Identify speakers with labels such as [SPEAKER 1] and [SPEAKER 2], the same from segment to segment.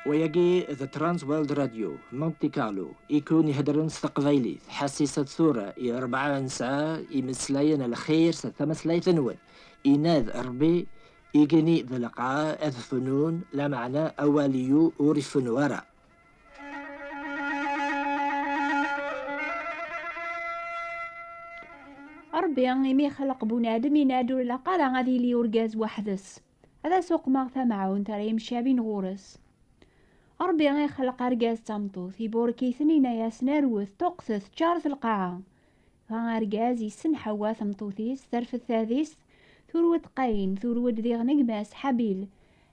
[SPEAKER 1] ويجي ذا ترانس وورلد راديو مونتي كارلو يكون يهدرن استقبايلي حسيسة ثورة 4 ساعة يمسلاين الخير ستمسلاي ثنون إناذ أربي يجني ذا لقاء أذ فنون لا معنى أوليو أورف ورا.
[SPEAKER 2] ربي إمي خلق بنادم ينادو لقا غادي لي ورقاز وحدس هذا سوق ماغتا معاون ترى يمشي بين غورس. ربي غي خلق رقاز تمطوث يبوركي ثنينا يا سناروث تقثث جارث القاعة غا رقاز يسن حواث مطوثيس ثرف الثاذيس ثورود قاين ثورود ذي غنقماس حبيل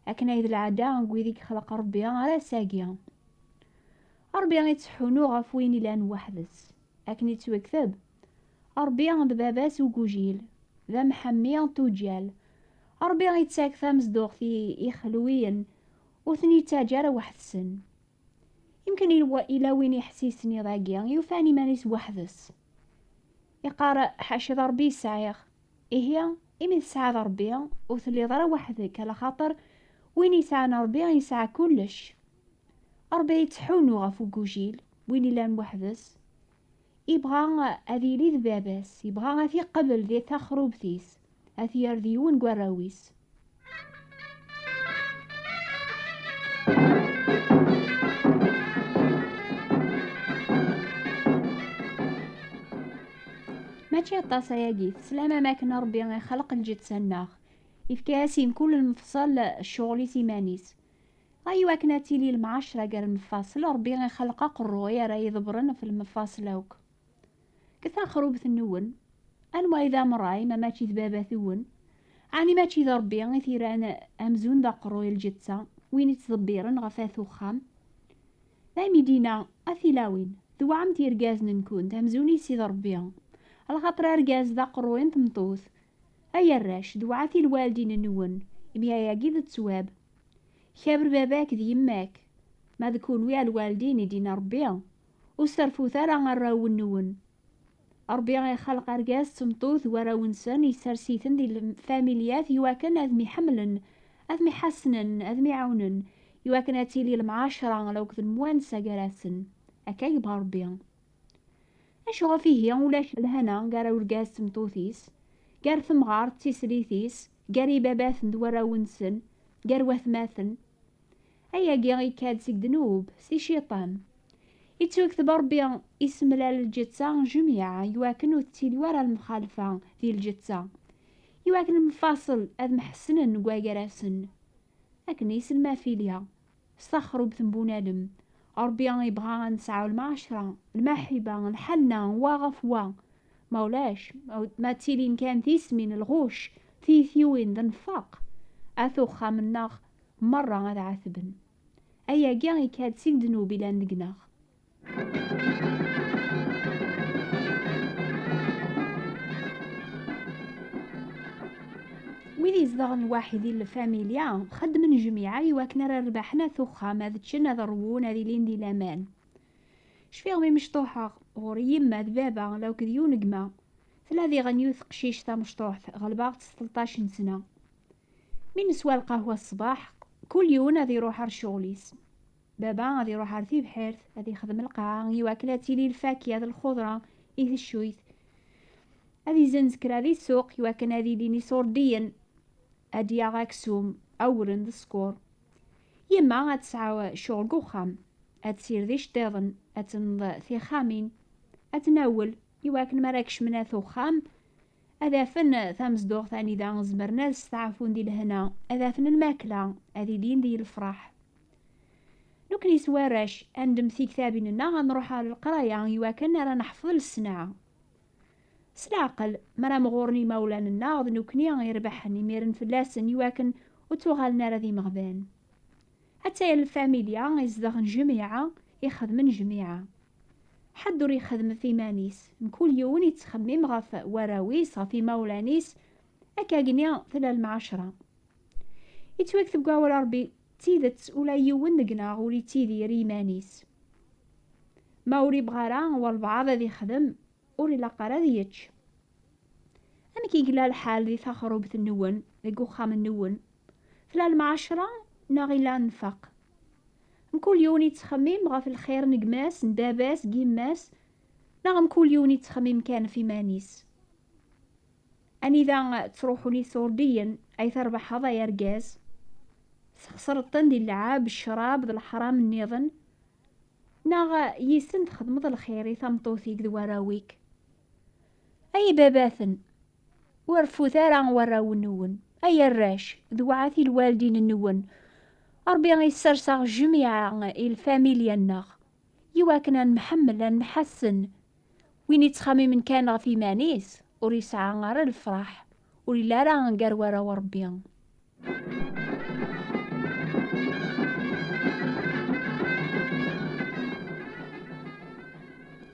[SPEAKER 2] أكنا إذ العدا نقوي خلق ربي غا ساقيا. ربي غي تسحونو غف وين لان وحدس أكني توكثب ربي عند باباس وجوجيل ذا محمي توجال. ربي غيتساك ثامز دوغثي يخلوين وثني تاجر واحد السن يمكن إلا وين يحسيسني ضاقيا يوفاني مانيس وحدس يقارأ حاشد ربي سايخ إهي إمي تسعى ربي وثلي ضرا وحدك على خاطر وين يسعى ربي يسعى كلش. ربي يتحونو غفو جوجيل وين لان وحدس يبغى أذي لي ذباباس يبغى أثي قبل ذي تخروبثيس أثي يرذيون قراويس. ماشي الطاسة ياقيت سلامة ما كان ربي غي خلق الجد سناخ يفكاسين كل المفصل الشغلي سيمانيس أيوا كناتي لي المعاشرة قال المفاصل ربي غي خلق قرويا راه يضبرن في المفاصل هوك كثا خروبث النون أنوا إذا مراي ما ماشي ذبابا ثون عني ماشي ذا ربي غي ثيران أمزون ذا قروي الجدسة وين يتضبيرن غفاثو خام ذا مدينة أثيلاوين ذو عم تيرقازن نكون تمزوني سي ذا ربي على خاطر رقاز ذا قروين تمطوث أي الراش دوعاتي الوالدين النون إميا ياقي ذا تسواب خابر باباك ذي يماك ما ذكون ويا الوالدين يدينا ربي وصرفو ثرا غراو النون. ربي غي خلق رقاز تمطوث وراو نسان يسرسيثن دي الفاميليات يواكن أذمي حملن أذمي حسنن أذمي عونن يواكن أتيلي المعاشرة لو كذن موانسة قراسن أكا يبغى ربي أشو غفيه ولاش الهنا قراو رقاز تمطوثيس قار ثمغار تيسريثيس قاري باباثن دوراو نسن قار وثماثن أيا قيغي كاد سيك دنوب سي شيطان يتوكتب ربي اسم الجتسا جميعا يواكن وتيلي ورا المخالفة ذي الجتسا يواكن المفاصل أذ محسنن نقواقراسن لكن يسلما فيليا استخروا بثنبونادم ربي يبغى نسعى المعاشرة المحبة الحنة واغفوا مولاش ما تيلين كان تيسمين الغوش ثيثيوين ذا نفاق أثوخا مناخ مرة غدا عثبن أيا قيغي كاد سيدنو بلا نقناخ. ويدي زدغن واحد الفاميليا خدمن جميعا يواكنا ربحنا ثوخا ما ذتشنا ذروون هذي لين دي لامان شفيغ مشطوحة غوري يما ذبابا لو كذيون قما ثلاثي غنيوث قشيش تا مشطوح غلباغ 13 سنة من سوا القهوة الصباح كل يوم هذي يروح الشغليس بابا غادي يروح عرثي بحيرث غادي يخدم القاعة يواكلاتي لي الفاكهة الخضرة إيه الشويث هذي زنزكرا ذي السوق يواكن هذي ليني صورديا أديا غاكسوم أورن ذا سكور يما غاتسعى شغل قوخام أتسير ذي شتاضن أتنض ثي خامين أتناول يواكن مراكش منا ثوخام هذا فن ثامز دوغ ثاني دا نزمرنا نستعفون دي الهنا هذا فن الماكلة هذي لين دي الفرح نكني سواراش عندم في كتابنا غنروح على القراية يواكن راه نحفظ الصناعة سلاقل مرا مغورني مولانا الناض نكني غيربحني ميرن فلاسن يواكن وتوغالنا راذي مغبان حتى الفاميليا يزدغن جميعا يخدمن جميعا حد يخدم في مانيس كل يوم يتخمم غف وراويس غفي مولانيس أكا قنيا ثلا المعاشرة يتوكتب قاول ربي تيدت ولا يون نقنا غولي تيدي ريمانيس ما وري بغارا والبعض ذي خدم وري لقرا ذيتش أما كي قلا الحال ذي ثخروبة النون ذي قوخام النون ثلا المعاشرة ناغي لا نفق كل يوم يتخمم غا في الخير نقماس نداباس قيماس، نغم كل يوم يتخمم كان في مانيس. أني إذا تروحوني سورديا أي تربح هذا يرقاز خسرتن دي اللعاب الشراب ذا الحرام النيظن، ناغ يسن تخدمض الخيري ثمطوثيك ذواراويك. أي باباثن ورفو ثارا وراو النون، أي الراش ذوعاثي الوالدين النون، ربي يسرسغ جميع الفاميليا الناغ يواكنا نحمل نحسن وين يتخامي من كان في مانيس وريسعى غير الفرح وليلا راه نقار ورا ربي.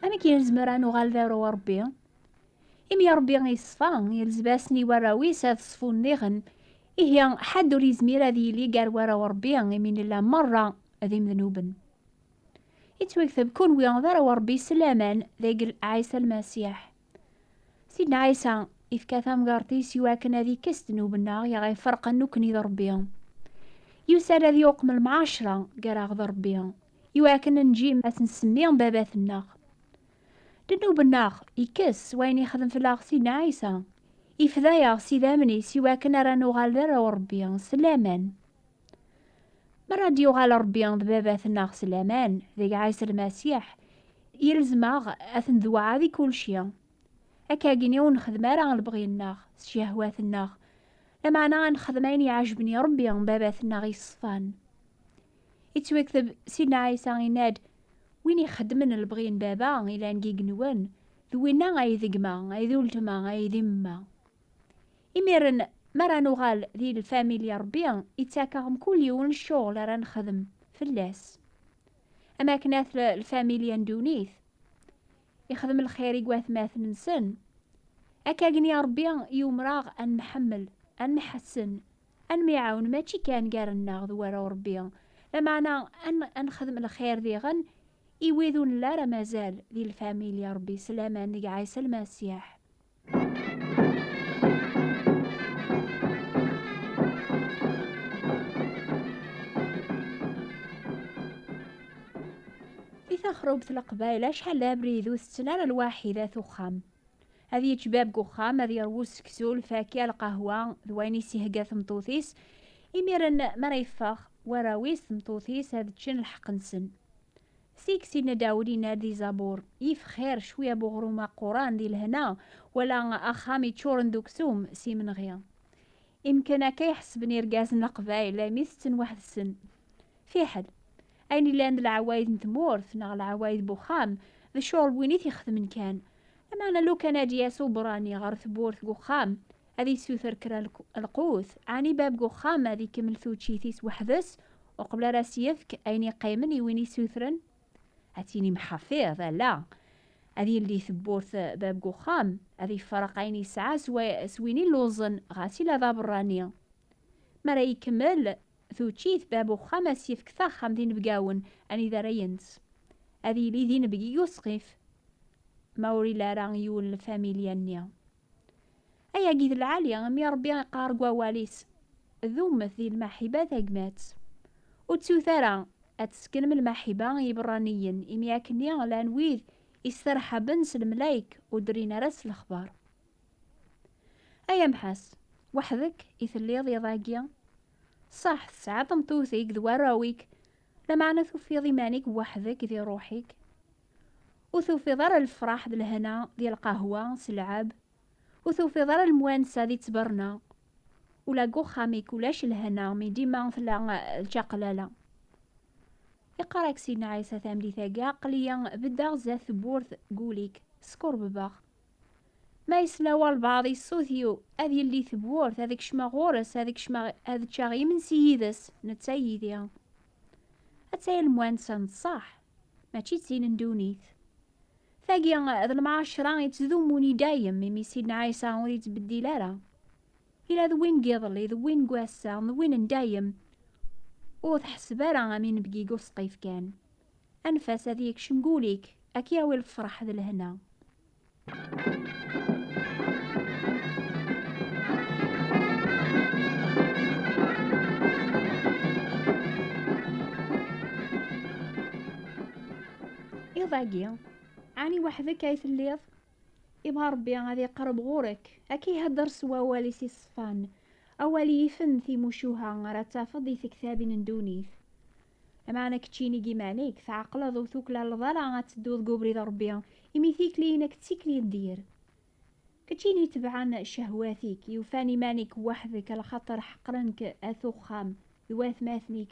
[SPEAKER 2] أنا كي نزمر نغال دارو ربي إمي ربي يصفى يلزباسني وراويس هاد صفون نيغن إيه حد ريزمير هذي لي قال ورا ربي من الله مرة هذي مذنوبن يتوكثب كون ويان ذرا وربي سلامان ذيق عيسى المسيح. سيدنا عيسى إفكاثا مقارتي سواكن هذي كست ذنوبنا يا غي فرقا نكني ذا ربي يوسال هذي يقم المعاشرة قراغ ذا ربي يواكن نجي ما نسميهم بابات الناغ لنوب الناغ يكس وين يخدم في الأغ سيدنا عيسى إفذايا سيدا مني سواكن رانو غالر وربي سلامان. مرة ديو غال ربي بابات الناغ سلامان ذيك عيسى المسيح يلزماغ أثن ذوعا ذي كل شي هكا كيني ونخدم راه نبغي الناغ شهوات الناغ لما أنا نخدم عيني عجبني ربي بابات الناغ يصفان. يتوكتب سيدنا عيسى يناد وين يخدمن البغين بابا إلا نقيق نوان ذوينا غاي ذقما غاي ذولتما غاي ذما إميرن مرة نغال ذي الفاميليا ربي يتاكاهم كل يوم الشغل راه نخدم في اللاس. أما كنات الفاميليا ندونيث يخدم الخير يقواث ماث نسن أكا قني ربي يوم راغ أن نحمل أن نحسن أن ميعاون ماشي كان قار الناغ ورا ربي لما أنا أن نخدم الخير ذي غن يويذون لا مازال ذي الفاميليا ربي سلامان ذي عيسى المسيح. إذا خروبت القبائل شحال لابريدو السنة الواحدة ثخام هذه جباب قخام هذه روس كسول فاكهة القهوة ذويني سيهقا ثمطوثيس إميرن مريفاخ وراويس ثمطوثيس هذا تشن الحق نسن سيكسينا داودي نادي زابور يفخير شوية بغروما قران دي الهنا ولا أخامي تشورن دوكسوم سي من غيا يمكن كيحسبني رقازنا قبايل لا ميستن واحد السن في حد أيني لاند العوايد نتمورث نغ العوايد بوخام ذا شغل وينيت يخدم كان أما أنا لو كان دياسو براني غار ثبورث قخام هذي سوثر كرا القوث عني باب قخام هذي كمل ثوتشيثيس وحدث وقبل راسيفك أيني قيمني ويني سوثرن هاتيني محافظ لا هذه اللي ثبورث باب قخام هذي فرق عيني ساعة سويني اللوزن غاسي لا برانية مرا يكمل ثوتشيث بابو خمس يفكثا خامدين بقاون أني ذا رينس هذه لي ذين بقي يسقف ماوري لا رانيول الفاميليا النيا أيا قيد العالية أمي ربي قارقوا واليس ذومث ذي المحبة ثقمات وتسوثرا أتسكن من المحبة يبرانيين إمياكني على نويذ يسترحى بنس الملايك ودرينا راس الأخبار. أيا محاس وحدك يثليض يضاقيا صح ساعة مطوثيك ذواراويك لما أنا ثوفي ضمانك وحدك ذي روحك وثوفي ضر الفرح ذي الهنا ذي القهوة سلعب وثوفي ضر الموانسة ذي تبرنا ولا قوخاميك ولاش الهنا مي ديما مثلا الشقلالة يقراك سيدنا عيسى ثامدي ثاقا قليا بدا زاث ثبورث قوليك سكور بباغ ما يسلاوى البعض يصوثيو هذه اللي ثبورث هذيك شما غورس هذيك شما هذا شاغي من سيدس نتسيديا هتسايا الموانسة نصاح ماشي تسين ندونيث ثاقيا هذا المعاشرة يتذوموني دايم ميمي سيدنا عيسى وريد تبدي لارا إلا ذوين قيضلي ذوين قواسا ذوين ندايم وتحسبا راه من بقي قصقيف كان أنفاس هذيك شنقوليك أكياوي الفرح ذا الهنا. ضاقي عاني وحدك اي تليض يبغى ربي غادي يقرب غورك اكي يهدر سوا والي سي الصفان اولي يفن في مشوها راه تافض يثكثابي ندونيث اما انا كتشيني كيمانيك تعقل ذو ثوكلا الضلع غتدوض قبري ربي يميثيك لينك تسيكلي دير كتشيني تبعان شهواتك يوفاني مانك وحدك الخطر حقرنك اثوخام يواث ماثنيك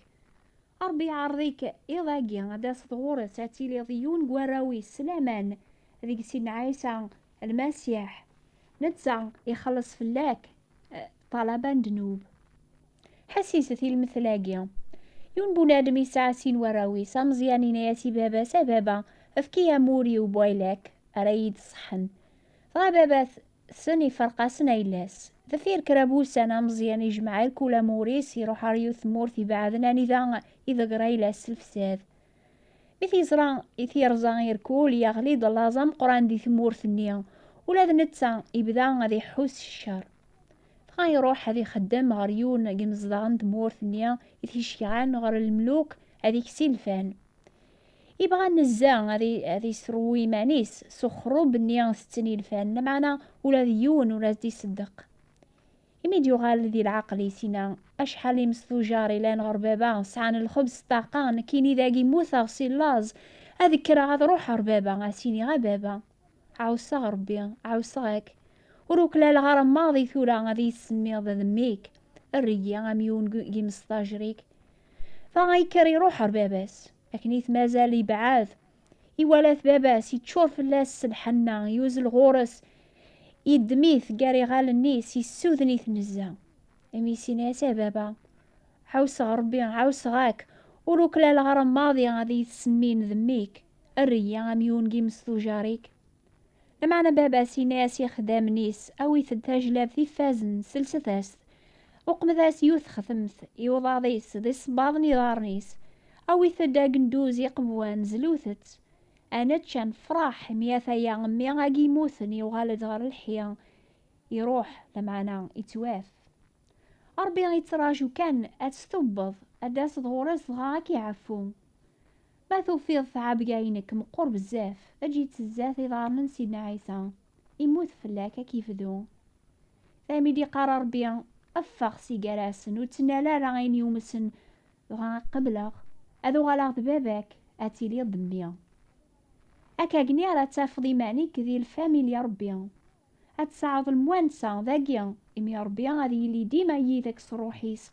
[SPEAKER 2] ربي عرضيك إضاقي غدا صدغورة ساتيلي ضيون قواراوي سلامان ذيك سيدنا عيسى المسيح نتسع يخلص فلاك طلبا دنوب حسيستي المثلاقية يون بنادم يسعى سين وراوي سامزيانين ياسي بابا سبابا افكيا موري وبويلاك أريد صحن بابا سني فرقا سنة إلاس ذفير كرابوس أنا مزيان يجمع الكولا موريس يروح ريوث مورثي بعدنا إذا قريلا السلفساد مثي زران إثير زغير كول يغليد اللازم قران دي ثمورث النيا ولاد نتسا يبدا غادي يحوس الشر فغا يروح هذي خدام غريون قمزدغن دمورث النيا إثي شيعان غر الملوك هذيك سيلفان يبغى نزا هذي سروي مانيس سخرو بالنيا ستني الفان معنا ولا ديون ولا دي صدق يميد يغال ذي العقل سينا أشحال يمسلو جاري لان غربابا سعان الخبز طاقان كيني ذاقي موثا غسي اللاز هذيك راه غاد روح ربابا غاسيني غبابا عاوسا غربي عاوساك وروك لا الغرام ماضي ثورا غادي يسمي ذميك الرقيا غاميون قيمس طاجريك فغايكر يروح رباباس لكن مازال يبعاث يوالات باباس يتشور فلاس الحنا يوز الغورس يدميث قاري غال النيس يسوذنيث نزا اميسينا بابا عاوس غربي عاوس غاك وروك لا الغرام ماضي غادي يسمين ذميك الريا غاميون قيمس جاريك لمعنى بابا سيناس يخدام نيس او يثدتاج لاب في فازن سلسثاس وقمذاس يوث خثمث يوضاضيس ذي صباض نيضارنيس او يثدا قندوز يقبوان زلوثت انا تشان فراح مياثا يا غمي غاقي موثني وغالد غار الحيا يروح لمعنا يتواف ربي يتراجو كان اتستبض اداس ظهورس غاك يعفو ما توفيض ثعاب قاينك مقور بزاف اجي تزاث يضارن سيدنا عيسى يموت فلاكا كيف ذو ثامي دي قرار بيان افاق سيقراسن وتنالا راغين يومسن غا قبلغ اذو غلاغ باباك اتيلي ضميا اكا قنيارة تافضي معنيك ذي الفاميليا ربيا اتساعد الموانسة ذاقيا امي ربيا غادي يلي ديما يذاك صروحيس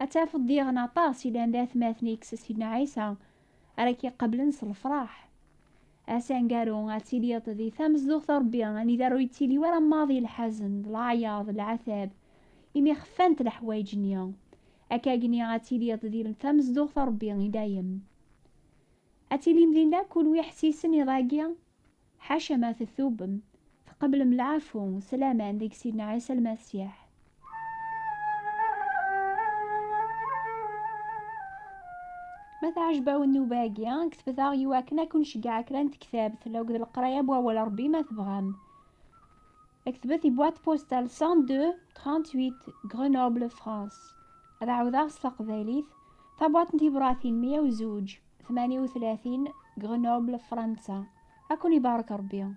[SPEAKER 2] اتافض ديغنا طاسي لان ذات ماثنيك سيدنا عيسى راكي قبل نص الفراح اسان قارو غاتيلي ذي ثامز دوخ ربيا غاني دارو يتيلي ورا ماضي الحزن العياض العذاب امي خفانت الحوايج نيا اكا قني غاتيلي ذي ثامز دوخ ربيا دايم أتيلي مدينة كل ويحسيسن يضاقيا حاشا ما تثوبم فقبل ملعافو سلامة عندك سيدنا عيسى المسيح. ما تعجباو النوباقيا كتبت يواكنا كون شقاع كرانت كتاب لو قد القراية بواول ربي ما تبغام كتبت بوات بوستال 102 38 غرينوبل فرانس هذا عوضا السقذاليث طابوات نتي براثين 102 38 غرينوبل فرنسا. أكون يبارك ربي.